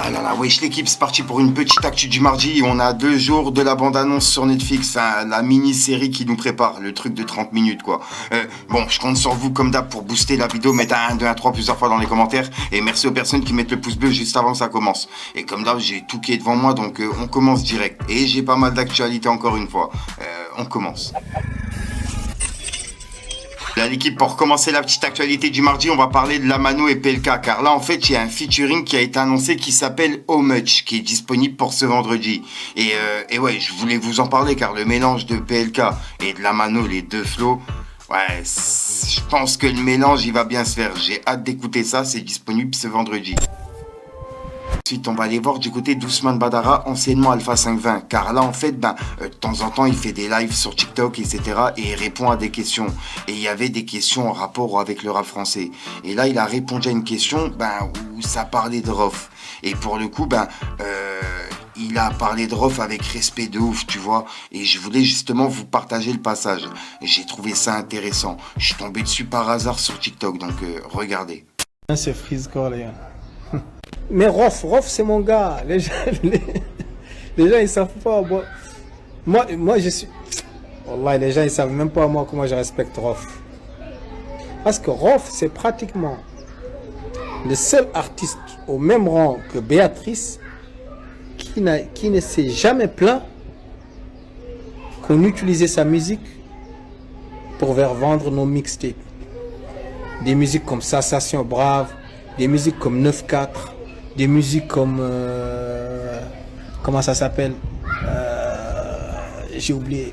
Ah là là, wesh l'équipe, c'est parti pour une petite actu du mardi. On a 2 jours de la bande-annonce sur Netflix, enfin, la mini-série qui nous prépare, le truc de 30 minutes quoi. Bon, je compte sur vous comme d'hab pour booster la vidéo, mettre un 1, 2, 1, 3 plusieurs fois dans les commentaires. Et merci aux personnes qui mettent le pouce bleu juste avant que ça commence. Et comme d'hab, j'ai tout qui est devant moi, donc on commence direct. Et j'ai pas mal d'actualités encore une fois. On commence. Là, l'équipe, pour commencer la petite actualité du mardi, on va parler de Lamano et PLK. Car là, en fait, il y a un featuring qui a été annoncé qui s'appelle How Much, qui est disponible pour ce vendredi. Et ouais, je voulais vous en parler car le mélange de PLK et de Lamano, les deux flows, ouais, je pense que le mélange, il va bien se faire. J'ai hâte d'écouter ça, c'est disponible ce vendredi. Ensuite, on va aller voir du côté d'Ousmane Badara, anciennement Alpha 520. Car là, en fait, de temps en temps, il fait des lives sur TikTok, etc. Et il répond à des questions. Et il y avait des questions en rapport avec le rap français. Et là, il a répondu à une question où ça parlait de Rof. Et pour le coup, il a parlé de Rof avec respect de ouf, tu vois. Et je voulais justement vous partager le passage. J'ai trouvé ça intéressant. Je suis tombé dessus par hasard sur TikTok, donc regardez. C'est Frisco, les gars. Mais Rof, c'est mon gars. Les gens, les gens ils savent pas. Moi, je suis. Wallah, les gens ils savent même pas moi comment je respecte Rof. Parce que Rof, c'est pratiquement le seul artiste au même rang que Béatrice qui ne s'est jamais plaint qu'on utilisait sa musique pour faire vendre nos mixtapes. Des musiques comme Sensation Brave, des musiques comme 9-4, des musiques comme comment ça s'appelle, j'ai oublié.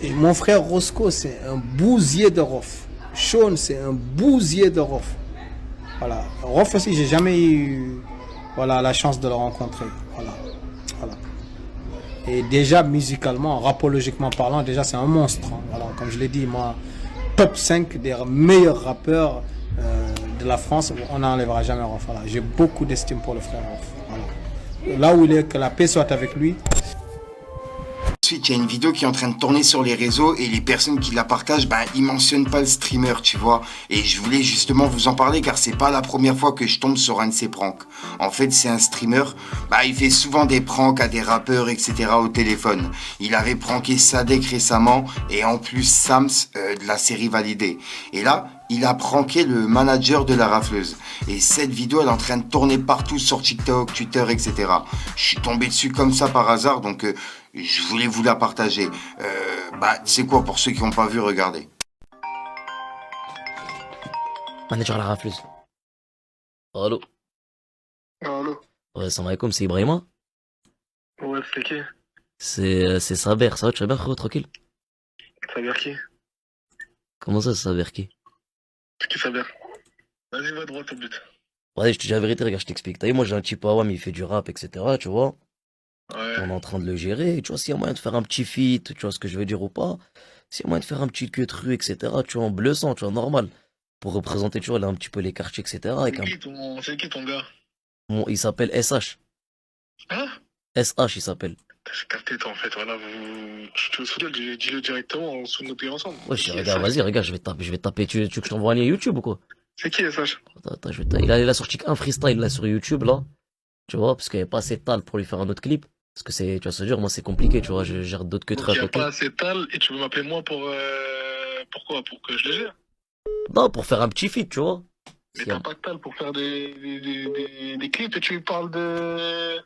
Et mon frère Roscoe, c'est un bousier de Rof. Sean, c'est un bousier de Rof. Voilà. Rof aussi, j'ai jamais eu la chance de le rencontrer. Voilà. Et déjà musicalement, rapologiquement parlant, déjà c'est un monstre. Hein. Voilà. Comme je l'ai dit, moi, top 5 des meilleurs rappeurs de la France, on n'enlèvera jamais Rof. Voilà. J'ai beaucoup d'estime pour le frère Rof. Voilà. Là où il est, que la paix soit avec lui. Ensuite, il y a une vidéo qui est en train de tourner sur les réseaux et les personnes qui la partagent, ils mentionnent pas le streamer, tu vois. Et je voulais justement vous en parler car c'est pas la première fois que je tombe sur un de ses pranks. En fait, c'est un streamer, il fait souvent des pranks à des rappeurs, etc. au téléphone. Il avait pranké Sadek récemment et en plus Sams de la série Validée. Et là, il a pranké le manager de la rafleuse. Et cette vidéo, elle est en train de tourner partout sur TikTok, Twitter, etc. Je suis tombé dessus comme ça par hasard, donc je voulais vous la partager. C'est quoi pour ceux qui n'ont pas vu, regardez. Manager à la rafleuse. Allô. Allô. Ouais, salam alaikum, c'est Ibrahima. Ouais, c'est qui? C'est Saber, ça va, tu vas bien frérot, tranquille? Saber qui? Comment ça, Saber qui? C'est qui Saber? Vas-y, va droit au but. Ouais, je te dis la vérité, regarde, je t'explique. T'as vu, moi j'ai un type mais il fait du rap, etc., tu vois. Ouais. On est en train de le gérer, et tu vois, s'il y a moyen de faire un petit feat, tu vois ce que je veux dire ou pas, s'il y a moyen de faire un petit cut-rue, etc., tu vois, en bleu sang, tu vois, normal. Pour représenter, tu vois, là, un petit peu les quartiers, etc. C'est qui ton gars? Il s'appelle SH. Hein? SH, il s'appelle. J'ai capté, toi, en fait, voilà, je te souviens, dis-le directement, on se note ensemble. Ouais, regarde, vas-y, regarde, je vais taper, tu veux que je t'envoie un lien YouTube ou quoi? C'est qui SH? Attends, il a sorti un freestyle là sur YouTube là, tu vois, parce qu'il n'y avait pas assez de talent pour lui faire un autre clip. Parce que c'est, tu vois, c'est dur, moi c'est compliqué, tu vois, je gère d'autres que très à Il n'y a côté. pas assez de tal et tu veux m'appeler moi pourquoi? Pour que je le gère? Non, pour faire un petit feat, tu vois. Mais t'as pas de tal pour faire des clips et tu lui parles de...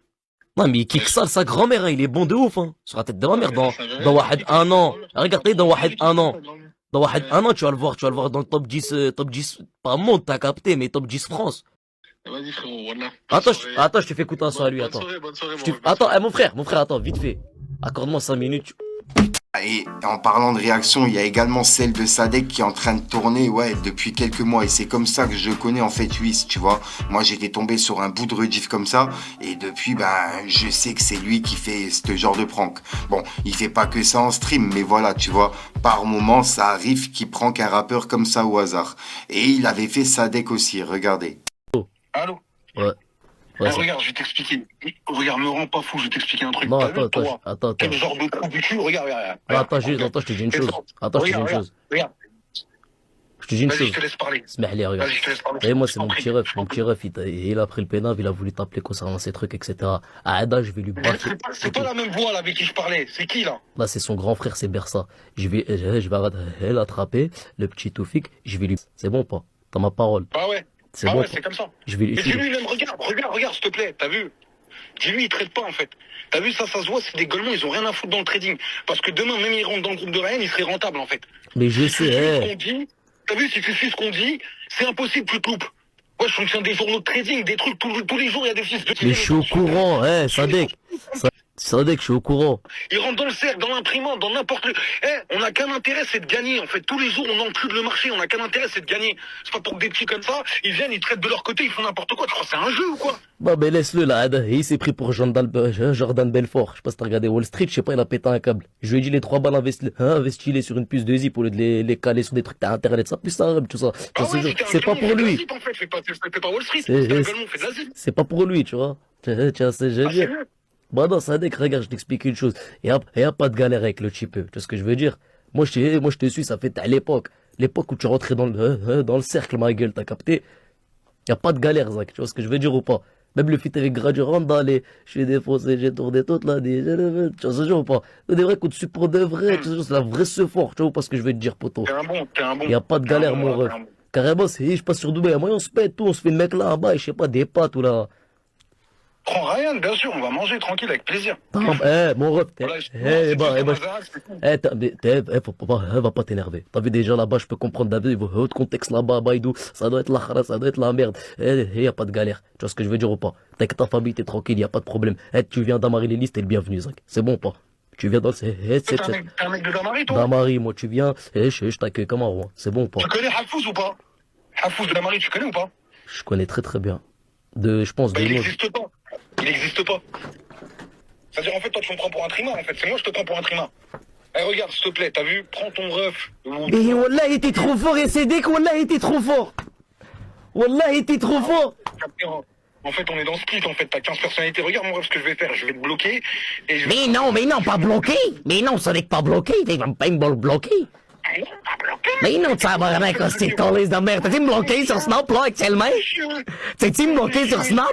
Non, mais il kick ça, sa grand-mère, hein, il est bon de ouf, hein. Sur la tête de ma mère, dans Wahed 1 an. Regardez, dans Wahed 1 an. Dans Wahed 1 an, tu vas le voir dans le top 10, pas monde, t'as capté, mais top 10 France. Vas-y, frérot, voilà. Attends, je te fais écouter un son à lui, attends. Bonne soirée, Attends, mon frère, attends, vite fait. Accorde-moi 5 minutes. Et en parlant de réaction, il y a également celle de Sadek qui est en train de tourner, depuis quelques mois. Et c'est comme ça que je connais en fait Whis, tu vois. Moi, j'étais tombé sur un bout de rediff comme ça. Et depuis, je sais que c'est lui qui fait ce genre de prank. Bon, il fait pas que ça en stream, mais voilà, tu vois. Par moment, ça arrive qu'il prank un rappeur comme ça au hasard. Et il avait fait Sadek aussi, regardez. Allô? Ouais. Regarde, je vais t'expliquer. Regarde, me rends pas fou, je vais t'expliquer un truc. Non, attends. Quel genre de trou du cul? Regarde. Attends, je te dis une chose. Attends, je te dis une chose. Regarde. Je te dis une Vas-y, chose. je te laisse parler. Smahli, regarde. Vas-y, je te laisse parler. Et moi, Je c'est t'en mon prie. petit ref. Je t'en Mon prie. petit ref, il a pris le pénal, il a voulu t'appeler concernant ces trucs, etc. Ah, Ada, je vais lui Mais baffer. c'est pas la même voix là avec qui je parlais. C'est qui là? Là, c'est son grand frère, c'est Bersa. Je vais l'attraper, le petit Toufik, je vais lui... C'est bon ou pas? T'as ma parole. Ah ouais. C'est Ah bon ou ouais, pas? c'est comme ça. Je vais lui... Mais dis-lui même, regarde, s'il te plaît, t'as vu? Dis-lui, il traite pas en fait. T'as vu, ça se voit, c'est des gueulements, ils ont rien à foutre dans le trading. Parce que demain, même ils rentrent dans le groupe de Ryan, ils seraient rentables en fait. Mais je Si tu suis ce sais, qu'on dit, t'as vu, si tu suis ce qu'on dit, c'est impossible, tu te loupes. Ouais, je fonctionne des journaux de trading, des trucs, tous les jours, il y a des fils de mais je suis au courant, Sadek. Sadek, je suis au courant. Ils rentrent dans le cercle, dans l'imprimante, dans n'importe le... On n'a qu'un intérêt, c'est de gagner. En fait, tous les jours, on encule le marché. On n'a qu'un intérêt, c'est de gagner. C'est pas pour que des petits comme ça, ils viennent, ils traitent de leur côté, ils font n'importe quoi. Tu crois que c'est un jeu ou quoi? Bah, mais laisse-le là, Ada. Il s'est pris pour Jordan Belfort. Je sais pas si t'as regardé Wall Street, je sais pas, il a pété un câble. Je lui ai dit les 3 balles investis-les sur une puce de zip au lieu de les caler sur des trucs internet. Ça, plus ça, tout ça. C'est pas pour lui. En fait, fais pas Wall Street. C'est un gueulement, fais de la zip. C'est pas pour lui, tu vois. Tiens, c'est Ah, c'est génial. mieux. Bah non, Sadek, regarde, je t'explique une chose. Il y a pas de galère avec le type, tu vois ce que je veux dire? Moi, je te suis, ça fait à l'époque. L'époque où tu rentrais dans le cercle, ma gueule, t'as capté? Y a pas de galère, Zach, tu vois ce que je veux dire ou pas? Même le feat avec Gradurand, je suis défoncé, j'ai tourné toute la nuit, tu vois ce que je veux dire ou pas? C'est des vrais coups de sup pour de vrai, tu vois, c'est la vraie sephore, tu vois pas ce que je veux te dire, poto? T'es un bon. Y a pas de galère, mon ref. Carrément, je passe sur Dubaï, moi on se pète tout, on se fait le mec là en bas, je sais pas, des pâtes ou là. Prends Ryan, bien sûr, on va manger tranquille avec plaisir. Mon ref, Voilà, va pas t'énerver. T'as vu déjà là-bas, je peux comprendre, David, il va autre contexte là-bas, Baïdou, ça doit être la khara, ça doit être la merde. Y a pas de galère. Tu vois ce que je veux dire ou pas? T'as que ta famille, t'es tranquille, y a pas de problème. Tu viens d'Amari les listes, t'es le bienvenu, Zach. C'est bon ou pas? Tu viens dans le... T'es un mec de Damari, toi? Damari, moi, tu viens, je t'accueille comme un roi. C'est bon ou pas? Tu connais Hafouz ou pas? Hafouz de Damari, tu connais ou pas? Je connais très très bien. Je pense, Bah, il n'existe pas. Il n'existe pas. C'est-à-dire, en fait, toi, tu me prends pour un trimar, en fait. C'est moi, je te prends pour un trimar. Eh, regarde, s'il te plaît, t'as vu? Prends ton ref. Mais Wallah, il était trop fort, et c'est dès que Wallah, il était trop fort. Wallah, il était trop fort. En fait, on est dans Split, en fait. T'as 15 personnalités. Regarde, mon ref, ce que je vais faire. Je vais te bloquer. Et je vais... Mais non, pas bloqué. Mais non, ça n'est pas bloqué. Il va pas me bloquer. Mais non, ça va rien que c'est collé de merde. T'as-tu me bloqué sur Snap, là, actuellement? T'as-tu me bloqué sur Snap?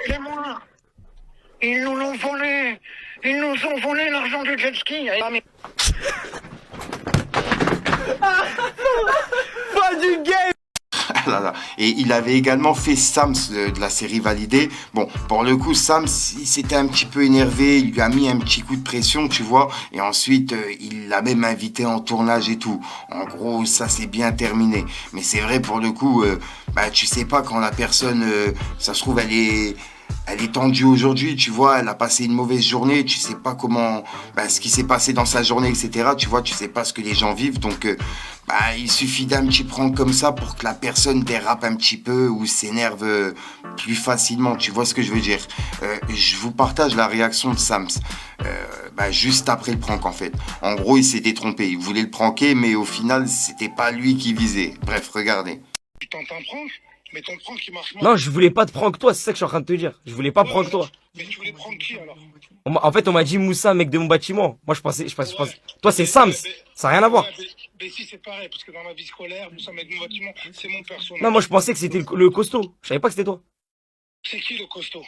Ils nous l'ont volé. Ils nous ont volé l'argent du jet ski. Pas du game. Ah là là. Et il avait également fait Sams de la série Validé. Bon, pour le coup, Sams, il s'était un petit peu énervé, il lui a mis un petit coup de pression, tu vois. Et ensuite, il l'a même invité en tournage et tout. En gros, ça s'est bien terminé. Mais c'est vrai, pour le coup, bah, tu sais pas quand la personne, ça se trouve, elle est tendue aujourd'hui, tu vois, elle a passé une mauvaise journée, tu sais pas comment, bah, ce qui s'est passé dans sa journée, etc. Tu vois, tu sais pas ce que les gens vivent, donc bah, il suffit d'un petit prank comme ça pour que la personne dérape un petit peu ou s'énerve plus facilement, tu vois ce que je veux dire. Je vous partage la réaction de Sams, bah, juste après le prank en fait. En gros, il s'était trompé, il voulait le pranker, mais au final, c'était pas lui qui visait. Bref, regardez. Tu tentes un prank? Mais ton prank, il marche mal. Non, je voulais pas te prank toi, c'est ça que je suis en train de te dire. Je voulais pas prank toi. Mais tu voulais prendre qui alors? En fait, on m'a dit Moussa, mec de mon bâtiment. Moi, je pensais. Toi, c'est Sams. Ça n'a rien à voir. Mais si, c'est pareil, parce que dans ma vie scolaire, Moussa, mec de mon bâtiment, c'est mon personnage. Non, moi, je pensais que c'était le costaud. Je savais pas que c'était toi. C'est qui le costaud?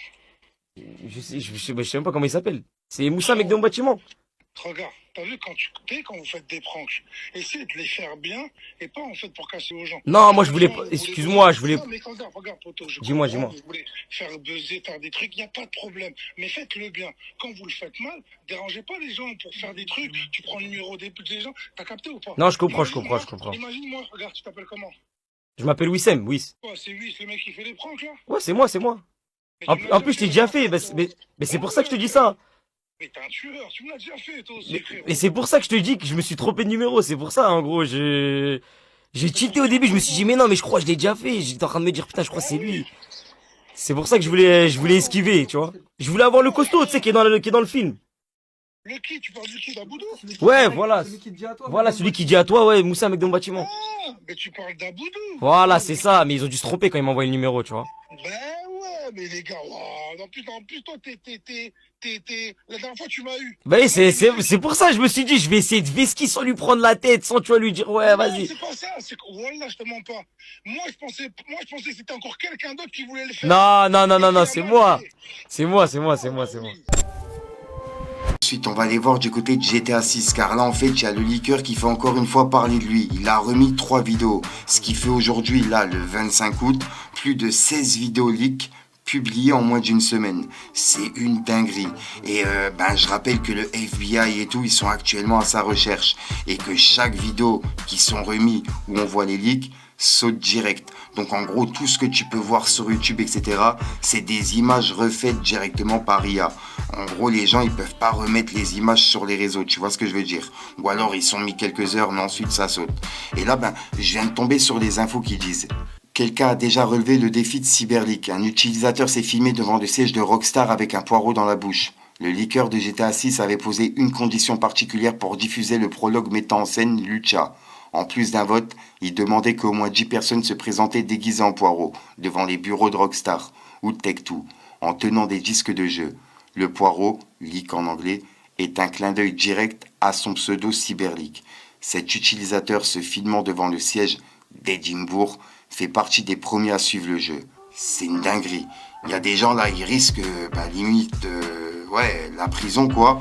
Je sais même pas comment il s'appelle. C'est Moussa, mec de mon bâtiment. Regarde, t'as vu quand vous faites des pranks, essayez de les faire bien et pas en fait pour casser aux gens. Non, moi je voulais pas. Excuse-moi, je voulais. Non, mais regarde, poto, Dis-moi. Vous voulez faire buzzer, faire des trucs, il n'y a pas de problème. Mais faites-le bien. Quand vous le faites mal, dérangez pas les gens pour faire des trucs. Tu prends le numéro des gens, t'as capté ou pas? Non, je comprends. Imagine-moi, regarde, tu t'appelles comment? Je m'appelle Wissem, Wiss. Ouais, c'est lui, c'est le mec qui fait les pranks là? Ouais, c'est moi. En plus, je t'ai déjà fait. Mais c'est pour ça que je te dis ça. Mais t'es un tueur, tu me l'as déjà fait, toi aussi, frère. Mais c'est pour ça que je te dis que je me suis trompé de numéro. C'est pour ça, en gros, j'ai cheaté au début. Je me suis dit, mais non, mais je crois que je l'ai déjà fait. J'étais en train de me dire, putain, je crois que c'est lui. C'est pour ça que je voulais esquiver, tu vois. Je voulais avoir le costaud, tu sais, qui est dans le film. Le qui? Tu parles du qui? d'Aboudou? Ouais, voilà. Voilà, celui qui dit à toi, ouais, Moussa, mec de mon bâtiment. Ah, mais tu parles d'Aboudou. Voilà, c'est ça. Mais ils ont dû se tromper quand ils m'ont envoyé le numéro, tu vois. Ben ouais, mais les gars, waouh, en plus, toi, la dernière fois, tu m'as eu. Bah oui, Tu m'as fait c'est pour ça, je me suis dit, je vais essayer de vesquiller sans lui prendre la tête, sans, tu vas lui dire, ouais, Non, vas-y. c'est pas ça, c'est que, voilà, je te mens pas. Moi, je pensais que c'était encore quelqu'un d'autre qui voulait le faire. Non, non, non, Et non, non, c'est finalement, moi. c'est... C'est moi, c'est moi, c'est Oh, moi, bah c'est moi. oui. Ensuite, on va aller voir du côté de GTA 6, car là, en fait, il y a le leaker qui fait encore une fois parler de lui. Il a remis 3 vidéos, ce qui fait aujourd'hui, là, le 25 août, plus de 16 vidéos leaks publiées en moins d'une semaine. C'est une dinguerie. Et je rappelle que le FBI et tout, ils sont actuellement à sa recherche. Et que chaque vidéo qui sont remis où on voit les leaks, saute direct. Donc en gros, tout ce que tu peux voir sur YouTube, etc., c'est des images refaites directement par IA. En gros, les gens, ils peuvent pas remettre les images sur les réseaux, tu vois ce que je veux dire? Ou alors, ils sont mis quelques heures, mais ensuite, ça saute. Et là, je viens de tomber sur des infos qui disent... Quelqu'un a déjà relevé le défi de Cyberleak. Un utilisateur s'est filmé devant le siège de Rockstar avec un poireau dans la bouche. Le leaker de GTA 6 avait posé une condition particulière pour diffuser le prologue mettant en scène Lucha. En plus d'un vote, il demandait qu'au moins 10 personnes se présentaient déguisées en poireau devant les bureaux de Rockstar ou de Tech2 en tenant des disques de jeu. Le poireau, leak en anglais, est un clin d'œil direct à son pseudo Cyberleak. Cet utilisateur se filmant devant le siège d'Edimbourg fait partie des premiers à suivre le jeu. C'est une dinguerie. Il y a des gens là, ils risquent limite la prison quoi,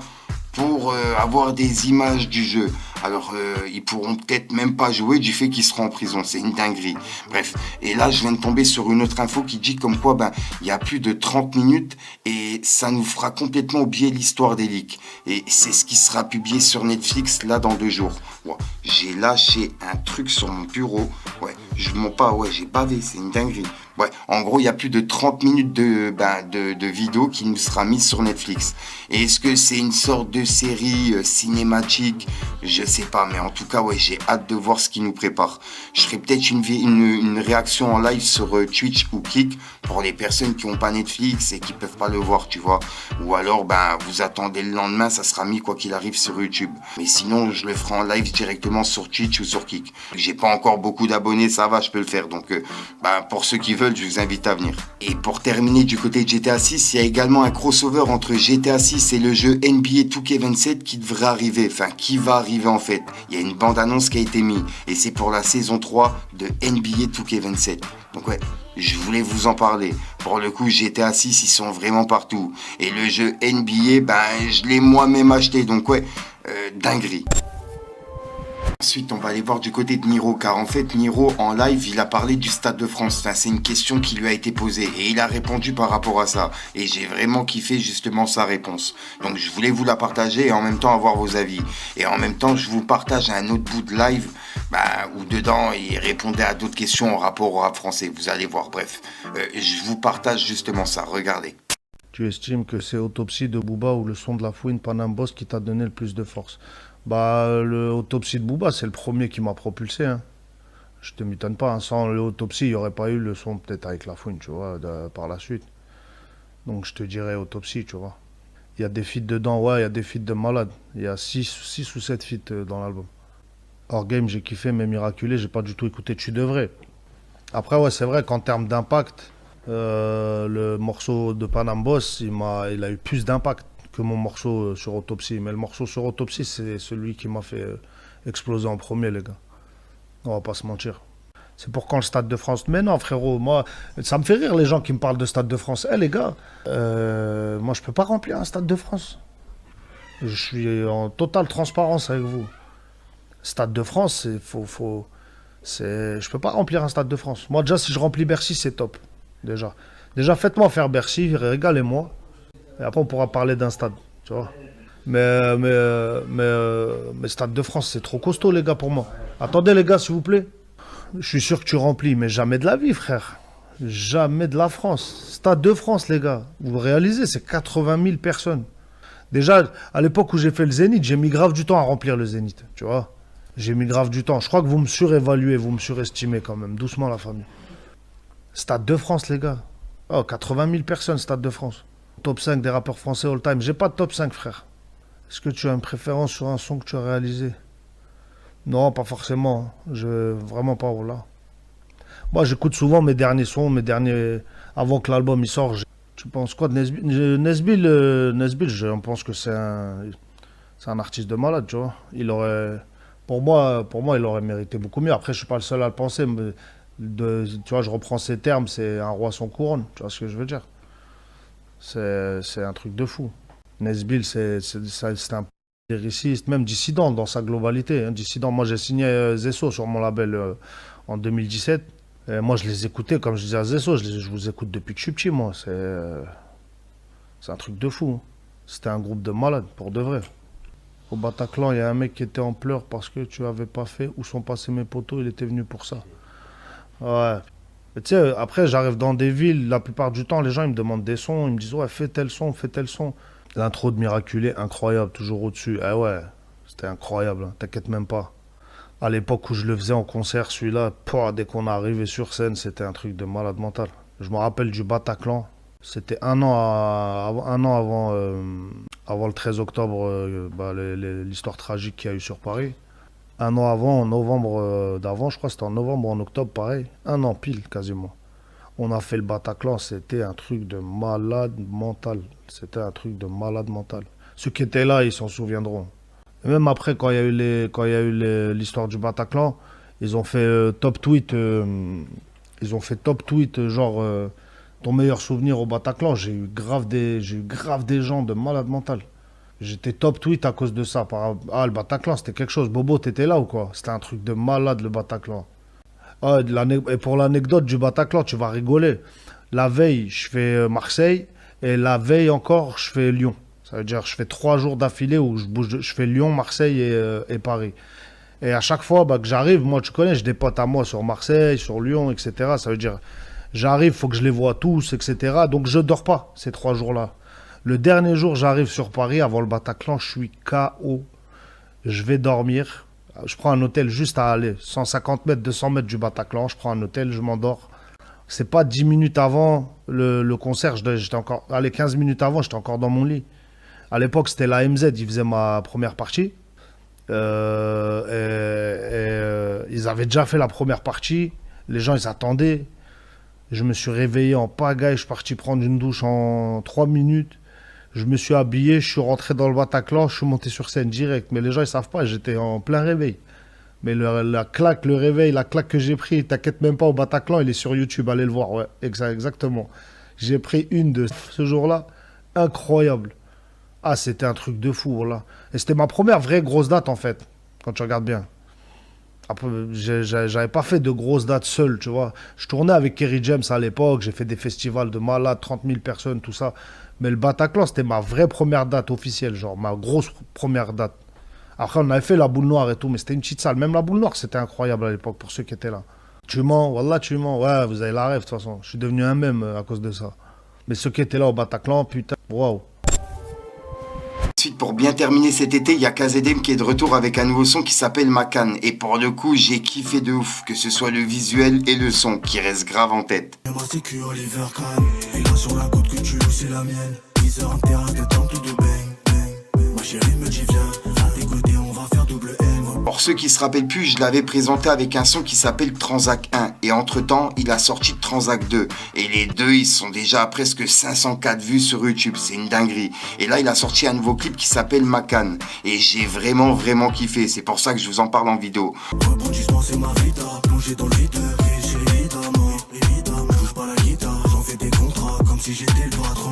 pour avoir des images du jeu. Alors ils pourront peut-être même pas jouer du fait qu'ils seront en prison. C'est une dinguerie. Bref, et là je viens de tomber sur une autre info qui dit comme quoi il y a plus de 30 minutes et ça nous fera complètement oublier l'histoire des leaks. Et c'est ce qui sera publié sur Netflix là dans 2 jours. Ouais, j'ai lâché un truc sur mon bureau. Ouais, je mens pas, j'ai bavé, c'est une dinguerie. Ouais, en gros, il y a plus de 30 minutes de vidéo qui nous sera mise sur Netflix. Et est-ce que c'est une sorte de série cinématique? Je sais pas, mais en tout cas, j'ai hâte de voir ce qui nous prépare. Je ferai peut-être une réaction en live sur Twitch ou Kick pour les personnes qui n'ont pas Netflix et qui peuvent pas le voir, tu vois. Ou alors, vous attendez le lendemain, ça sera mis quoi qu'il arrive sur YouTube. Mais sinon, je le ferai en live directement sur Twitch ou sur Kick. J'ai pas encore beaucoup d'abonnés, ça va, je peux le faire. Donc, pour ceux qui veulent, je vous invite à venir. Et pour terminer du côté de GTA 6, il y a également un crossover entre GTA 6 et le jeu NBA 2K27 qui devrait arriver, qui va arriver en fait. Il y a une bande-annonce qui a été mise et c'est pour la saison 3 de NBA 2K27. Donc je voulais vous en parler. Pour le coup, GTA 6, ils sont vraiment partout. Et le jeu NBA, je l'ai moi-même acheté, donc dinguerie. Ensuite, on va aller voir du côté de Niro, car en fait, Niro, en live, il a parlé du Stade de France. C'est une question qui lui a été posée et il a répondu par rapport à ça. Et j'ai vraiment kiffé justement sa réponse. Donc, je voulais vous la partager et en même temps avoir vos avis. Et en même temps, je vous partage un autre bout de live où dedans, il répondait à d'autres questions en rapport au rap français. Vous allez voir, bref. Je vous partage justement ça. Regardez. Tu estimes que c'est Autopsie de Booba ou le son de la fouine Panam Boss qui t'a donné le plus de force? Le Autopsie de Booba, c'est le premier qui m'a propulsé. Hein. Je te m'étonne pas. Hein. Sans le Autopsie, il n'y aurait pas eu le son peut-être avec la fouine, tu vois, par la suite. Donc je te dirais Autopsie, tu vois. Il y a des feats dedans, il y a des feats de malade. Il y a 6 ou 7 feats dans l'album. Hors game, j'ai kiffé, mais Miraculé, j'ai pas du tout écouté. Tu devrais. Après, c'est vrai qu'en termes d'impact, le morceau de Panam Boss, il a eu plus d'impact que mon morceau sur Autopsie. Mais le morceau sur Autopsie, c'est celui qui m'a fait exploser en premier, les gars. On va pas se mentir. C'est pour quand le Stade de France? Mais non, frérot, moi, ça me fait rire les gens qui me parlent de Stade de France. Les gars, moi, je peux pas remplir un Stade de France. Je suis en totale transparence avec vous. Stade de France, je peux pas remplir un Stade de France. Moi, déjà, si je remplis Bercy, c'est top. Déjà, faites-moi faire Bercy, régalez-moi. Et après, on pourra parler d'un stade, tu vois. Mais Stade de France, c'est trop costaud, les gars, pour moi. Attendez, les gars, s'il vous plaît. Je suis sûr que tu remplis, mais jamais de la vie, frère. Jamais de la France. Stade de France, les gars. Vous réalisez, c'est 80 000 personnes. Déjà, à l'époque où j'ai fait le Zénith, j'ai mis grave du temps à remplir le Zénith, tu vois. J'ai mis grave du temps. Je crois que vous me surévaluez, vous me surestimez quand même. Doucement, la famille. Stade de France, les gars. 80 000 personnes, Stade de France. Top 5 des rappeurs français all time. J'ai pas de top 5, frère. Est-ce que tu as une préférence sur un son que tu as réalisé? Non, pas forcément. Vraiment pas, voilà. Moi, j'écoute souvent mes derniers sons, mes derniers avant que l'album il sort, tu penses quoi de Nesbill? Nesbill, je pense que c'est un artiste de malade, tu vois. Pour moi, il aurait mérité beaucoup mieux. Après, je suis pas le seul à le penser. Mais tu vois, je reprends ces termes, c'est un roi sans couronne. Tu vois ce que je veux dire? C'est un truc de fou. Nesbill, c'est un lyriciste, même dissident dans sa globalité. Hein. Dissident, moi j'ai signé Zesso sur mon label en 2017. Et moi je les écoutais, comme je disais à Zesso, je vous écoute depuis que je suis petit, moi. C'est un truc de fou. C'était un groupe de malades, pour de vrai. Au Bataclan, il y a un mec qui était en pleurs parce que tu avais pas fait où sont passés mes poteaux, il était venu pour ça. Ouais. Mais tu sais, après, j'arrive dans des villes, la plupart du temps, les gens ils me demandent des sons, ils me disent ouais, fais tel son, fais tel son. L'intro de Miraculé, incroyable, toujours au-dessus. Ah ouais, c'était incroyable, hein, t'inquiète même pas. À l'époque où je le faisais en concert, celui-là, dès qu'on est arrivé sur scène, c'était un truc de malade mental. Je me rappelle du Bataclan, c'était un an, avant le 13 octobre, l'histoire tragique qu'il y a eu sur Paris. Un an avant, en novembre d'avant, je crois que c'était en novembre ou en octobre, pareil. Un an pile, quasiment. On a fait le Bataclan, c'était un truc de malade mental. C'était un truc de malade mental. Ceux qui étaient là, ils s'en souviendront. Et même après, quand il y a eu l'histoire du Bataclan, ils ont fait top tweet. Ils ont fait top tweet, genre ton meilleur souvenir au Bataclan. J'ai eu grave des gens de malade mental. J'étais top tweet à cause de ça. Le Bataclan, c'était quelque chose. Bobo, t'étais là ou quoi? C'était un truc de malade, le Bataclan. Ah, et pour l'anecdote du Bataclan, tu vas rigoler. La veille, je fais Marseille. Et la veille encore, je fais Lyon. Ça veut dire, je fais 3 jours d'affilée où je fais Lyon, Marseille et Paris. Et à chaque fois que j'arrive, moi, tu connais, j'ai des potes à moi sur Marseille, sur Lyon, etc. Ça veut dire, j'arrive, il faut que je les vois tous, etc. Donc, je dors pas ces 3 jours-là. Le dernier jour, j'arrive sur Paris, avant le Bataclan, je suis KO. Je vais dormir. Je prends un hôtel juste à aller, 150 mètres, 200 mètres du Bataclan. Je prends un hôtel, je m'endors. C'est pas 10 minutes avant le concert, j'étais encore, allez, 15 minutes avant, j'étais encore dans mon lit. À l'époque, c'était la MZ, ils faisaient ma première partie. Ils avaient déjà fait la première partie. Les gens, ils attendaient. Je me suis réveillé en pagaille, je suis parti prendre une douche en 3 minutes. Je me suis habillé, je suis rentré dans le Bataclan, je suis monté sur scène direct. Mais les gens, ils savent pas, j'étais en plein réveil. Mais la claque que j'ai pris, t'inquiète même pas, au Bataclan, il est sur YouTube, allez le voir. Ouais, exactement. J'ai pris une de ce jour-là, incroyable. Ah, c'était un truc de fou, voilà. Et c'était ma première vraie grosse date, en fait, quand tu regardes bien. Après, j'avais pas fait de grosses dates seul, tu vois. Je tournais avec Kerry James à l'époque, j'ai fait des festivals de malades, 30 000 personnes, tout ça. Mais le Bataclan, c'était ma vraie première date officielle, genre ma grosse première date. Après, on avait fait la boule noire et tout, mais c'était une petite salle. Même la boule noire, c'était incroyable à l'époque pour ceux qui étaient là. Tu mens, wallah, tu mens. Ouais, vous avez la rêve, de toute façon. Je suis devenu un mème à cause de ça. Mais ceux qui étaient là au Bataclan, putain, waouh. Ensuite, pour bien terminer cet été, il y a KZM qui est de retour avec un nouveau son qui s'appelle Macan. Et pour le coup, j'ai kiffé de ouf, que ce soit le visuel et le son qui reste grave en tête. Et là sur la côte que tu c'est la mienne. 10 heures en terrain, t'attends tout de bang. Ma chérie me dit viens, à tes côtés on va faire double M. Pour ceux qui se rappellent plus, je l'avais présenté avec un son qui s'appelle Transac 1. Et entre temps, il a sorti Transac 2. Et les deux, ils sont déjà à presque 504 vues sur YouTube. C'est une dinguerie. Et là, il a sorti un nouveau clip qui s'appelle Macan. Et j'ai vraiment kiffé. C'est pour ça que je vous en parle en vidéo. Rebondissement, c'est ma vie, plongé dans le vide. Évidemment, je bouge pas la guitare. J'en fais des contrats comme si j'étais le patron.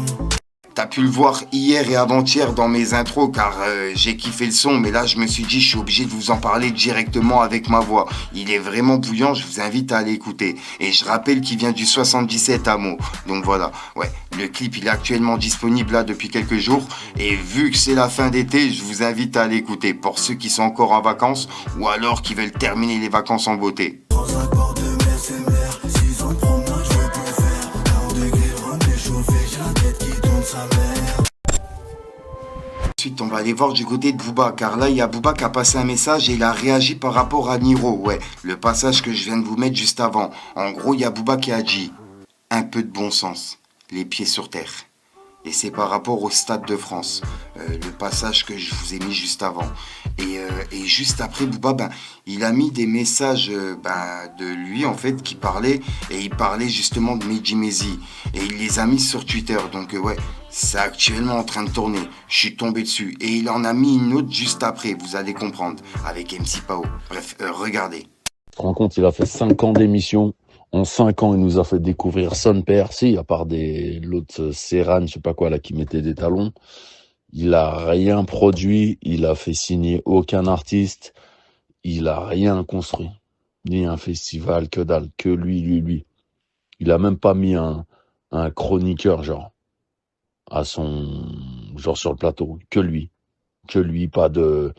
T'as pu le voir hier et avant-hier dans mes intros car j'ai kiffé le son, mais là je me suis dit je suis obligé de vous en parler directement avec ma voix. Il est vraiment bouillant, je vous invite à aller écouter. Et je rappelle qu'il vient du 77 hameaux. Donc voilà, ouais, le clip il est actuellement disponible là depuis quelques jours. Et vu que c'est la fin d'été, je vous invite à aller écouter pour ceux qui sont encore en vacances ou alors qui veulent terminer les vacances en beauté. Ensuite, on va aller voir du côté de Booba, car là, il y a Booba qui a passé un message et il a réagi par rapport à Niro. Ouais, le passage que je viens de vous mettre juste avant. En gros, il y a Booba qui a dit « Un peu de bon sens, les pieds sur terre. Et c'est par rapport au Stade de France, le passage que je vous ai mis juste avant. Et juste après, Booba, ben, il a mis des messages de lui, en fait, qui parlait, et il parlait justement de Mehdi Maizi. Et il les a mis sur Twitter. Donc, ouais, c'est actuellement en train de tourner. Je suis tombé dessus. Et il en a mis une autre juste après, vous allez comprendre, avec MC Pao. Bref, regardez. Tu te rends compte, il a fait 5 ans d'émission. En 5 ans, il nous a fait découvrir Son Père, si, à part l'autre Serran, je sais pas quoi, là, qui mettait des talons. Il a rien produit, il a fait signer aucun artiste, il a rien construit. Ni un festival, que dalle, que lui. Il a même pas mis un chroniqueur, genre sur le plateau. Que lui, pas de,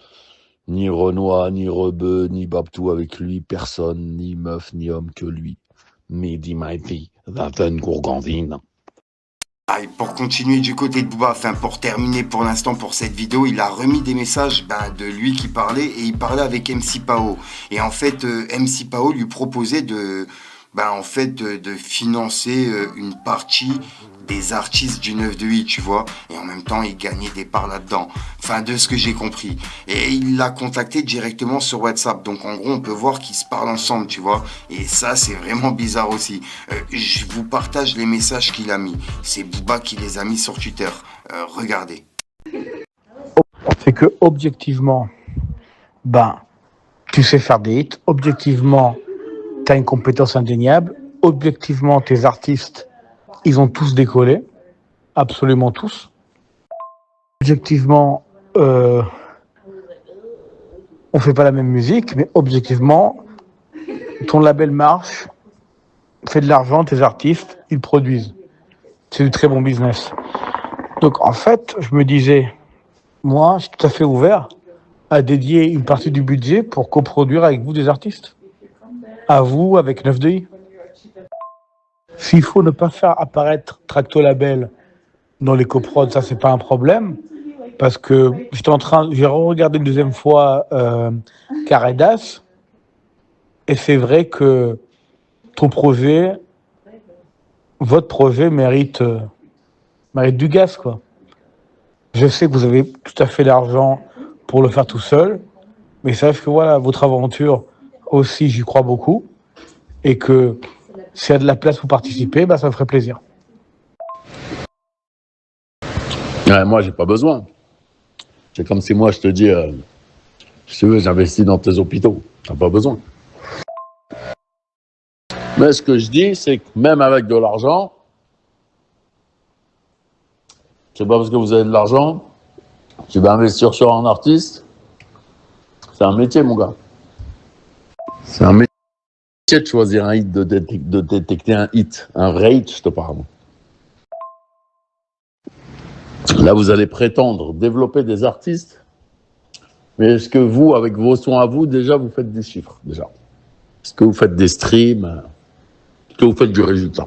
ni Renoir, ni Rebeu, ni Babtou avec lui, personne, ni meuf, ni homme, que lui. Mehdi Maizi, that's une gourgandine. Ah, et pour continuer du côté de Booba, enfin pour terminer pour l'instant pour cette vidéo, il a remis des messages de lui qui parlait et il parlait avec MC Pao. Et en fait, MC Pao lui proposait de financer une partie des artistes du 9 de 8, tu vois. Et en même temps, il gagnait des parts là-dedans. Enfin, de ce que j'ai compris. Et il l'a contacté directement sur WhatsApp. Donc, en gros, on peut voir qu'ils se parlent ensemble, tu vois. Et ça, c'est vraiment bizarre aussi. Je vous partage les messages qu'il a mis. C'est Booba qui les a mis sur Twitter. Regardez. C'est que, objectivement, tu sais faire des hits. Objectivement, tu as une compétence indéniable. Objectivement, tes artistes, ils ont tous décollé. Absolument tous. Objectivement, on fait pas la même musique, mais objectivement, ton label marche, fait de l'argent, tes artistes, ils produisent. C'est du très bon business. Donc, en fait, je me disais, moi, je suis tout à fait ouvert à dédier une partie du budget pour coproduire avec vous des artistes. À vous, avec 9DI. S'il faut ne pas faire apparaître Tracto Label dans les coprods, ça, c'est pas un problème. Parce que j'ai regardé une deuxième fois Caredas, et c'est vrai que votre projet mérite du gaz, quoi. Je sais que vous avez tout à fait l'argent pour le faire tout seul, mais sache que voilà, votre aventure aussi, j'y crois beaucoup, et que s'il y a de la place pour participer, ça me ferait plaisir. Ouais, moi, j'ai pas besoin. C'est comme si moi, je te dis, si tu veux, j'investis dans tes hôpitaux. T'as pas besoin. Mais ce que je dis, c'est que même avec de l'argent, c'est pas parce que vous avez de l'argent, tu vas investir sur un artiste. C'est un métier, mon gars. C'est un métier de choisir un hit, de détecter un hit. Un vrai hit, je te parle. Là, vous allez prétendre développer des artistes, mais est-ce que vous, avec vos sons à vous, déjà, vous faites des chiffres, déjà? Est-ce que vous faites des streams? Est-ce que vous faites du résultat?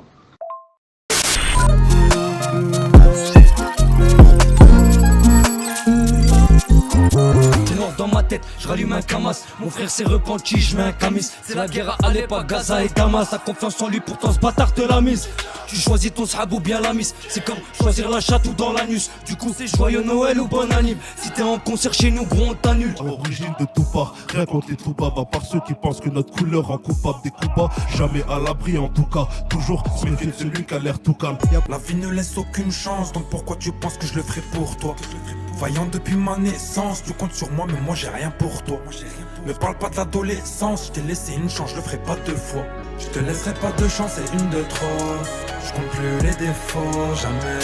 Dans ma tête, je rallume un Kamas. Mon frère s'est repenti, je mets un camis. C'est la guerre à Alep, à Gaza et Damas. T'as confiance en lui, pourtant ce bâtard te la mise. Tu choisis ton sahab ou bien la mise. C'est comme choisir la chatte ou dans l'anus. Du coup, c'est joyeux Noël ou bonne anime. Si t'es en concert chez nous, gros, on t'annule. À l'origine de tout part, rien contre les troubaves. À part ceux qui pensent que notre couleur rend coupable des coups bas. Jamais à l'abri en tout cas. Toujours se méfier de celui qui a l'air tout calme. La vie ne laisse aucune chance, donc pourquoi tu penses que je le ferai pour toi? Vaillant depuis ma naissance, tu comptes sur moi, mais moi j'ai rien pour toi. Me parle pas de l'adolescence, je t'ai laissé une chance, je le ferai pas 2 fois. Je te laisserai pas de chance, c'est une de trop. Je compte plus les défauts, jamais.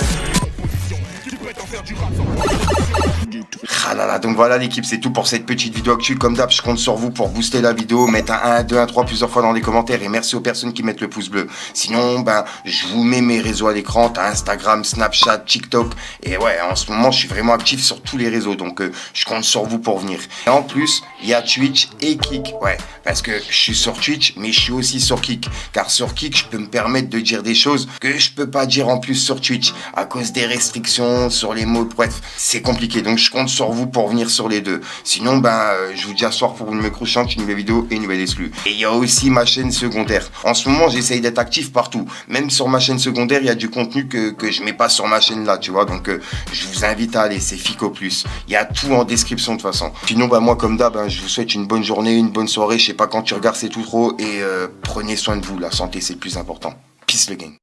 Ah là là, donc voilà l'équipe, c'est tout pour cette petite vidéo actu. Comme d'hab, je compte sur vous pour booster la vidéo, mettre un 1, 2, 1, 3 plusieurs fois dans les commentaires, et merci aux personnes qui mettent le pouce bleu. Sinon, je vous mets mes réseaux à l'écran, t'as Instagram, Snapchat, TikTok, et ouais, en ce moment, je suis vraiment actif sur tous les réseaux, donc je compte sur vous pour venir. Et en plus, il y a Twitch et Kick, ouais, parce que je suis sur Twitch, mais je suis aussi sur Kick, car sur Kick, je peux me permettre de dire des choses que je peux pas dire en plus sur Twitch, à cause des restrictions sur les mots, bref, c'est compliqué, donc je compte sur vous pour venir sur les deux. Sinon, je vous dis à soir pour une nouvelle crochante, une nouvelle vidéo et une nouvelle exclue. Et il y a aussi ma chaîne secondaire. En ce moment, j'essaye d'être actif partout. Même sur ma chaîne secondaire, il y a du contenu que je mets pas sur ma chaîne là, tu vois. Donc, je vous invite à aller, c'est Fico Plus. Il y a tout en description de toute façon. Sinon, moi, comme d'hab, je vous souhaite une bonne journée, une bonne soirée. Je sais pas quand tu regardes, c'est tout trop. Et prenez soin de vous. La santé, c'est le plus important. Peace, le gang.